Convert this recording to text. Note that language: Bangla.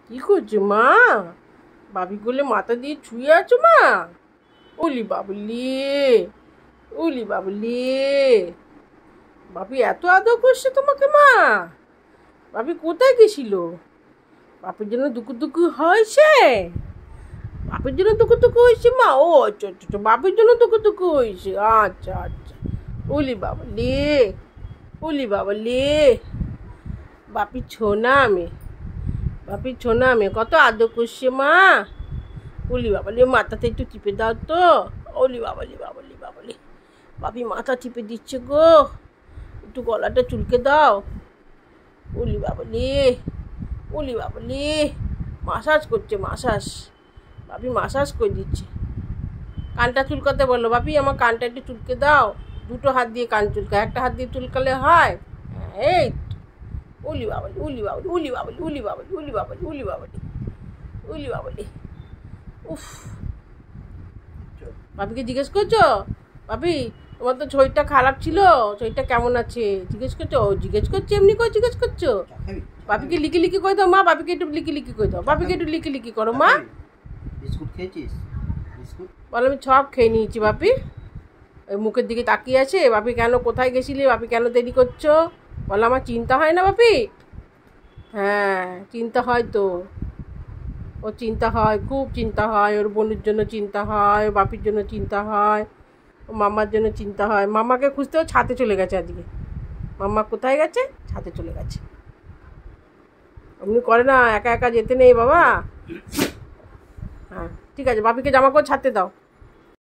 কি করছো মা? বাপি কোলে মাথা দিয়ে শুয়ে আছো মা? ওলি বাবলি, ওলি বাবলি, বাপি এত আদর করছে তোমাকে মা? বাপি কোথায় গেছিল? বাপের জন্য দুকু দুকু হয়েছে? বাপের জন্য দুকু দুকু হয়েছে মা? ও আচ্ছা আচ্ছা, বাপের জন্য দুকু দুকু হয়েছে। আচ্ছা আচ্ছা, ওলি বাবলি, ওলি বাবলি, বাপির ছোনা আমি, বাপির ছোনা আমি, কত আদর করছে মা। ওলি বাবালি, মাথাতে একটু টিপে দাও তো। ওলি বাবালি বাবালি বাবালি, বাপি মাথা টিপে দিচ্ছে গো, একটু গলাটা চুলকে দাও। ওলি বাবালি, ওলি বাবালি, মাসাজ করছে মাসাজ, বাপি মাসাজ করে দিচ্ছে। কানটা চুলকাতে বললো, বাপি আমার কানটা একটু চুলকে দাও। দুটো হাত দিয়ে কান চুলকা, একটা হাত দিয়ে চুলকালে হয়? এই উলি বাবালি, উলি বাবালি, উলি বাবালি, উলি বাবালি, উলি বাবালি, উলি বাবালি, উলি বাবালি। উফ, বাপিকে জিজ্ঞেস করছো? বাপি তোমার তো শরীরটা খারাপ ছিল, শরীরটা কেমন আছে জিজ্ঞেস করছো? জিজ্ঞেস করছো, এমনি করে জিজ্ঞেস করছো? বাপিকে লিখি লিখি করে দাও মা, বাপিকে একটু লিখি লিখি করে দাও, বাপিকে একটু লিখি লিখি করো মা। বিস্কুট খেয়েছিস? বিস্কুট বলো আমি সব খেয়ে নিয়েছি। বাপি ওই মুখের দিকে তাকিয়ে আছে। বাপি কেন, কোথায় গেছিলি? বাপি কেন দেরি করছো? বলো আমার চিন্তা হয় না বাপি? হ্যাঁ চিন্তা হয় তো, ওর চিন্তা হয়, খুব চিন্তা হয়, ওর বোনের জন্য চিন্তা হয়, ওর বাপির জন্য চিন্তা হয়, ও মামার জন্য চিন্তা হয়। মামাকে খুঁজতেও ছাদে চলে গেছে আজকে। মাম্মা কোথায় গেছে? ছাদে চলে গেছে। অমনি করে না, একা একা যেতে নেই বাবা। হ্যাঁ ঠিক আছে, বাপিকে জামা কাপড় ছাড়তে দাও।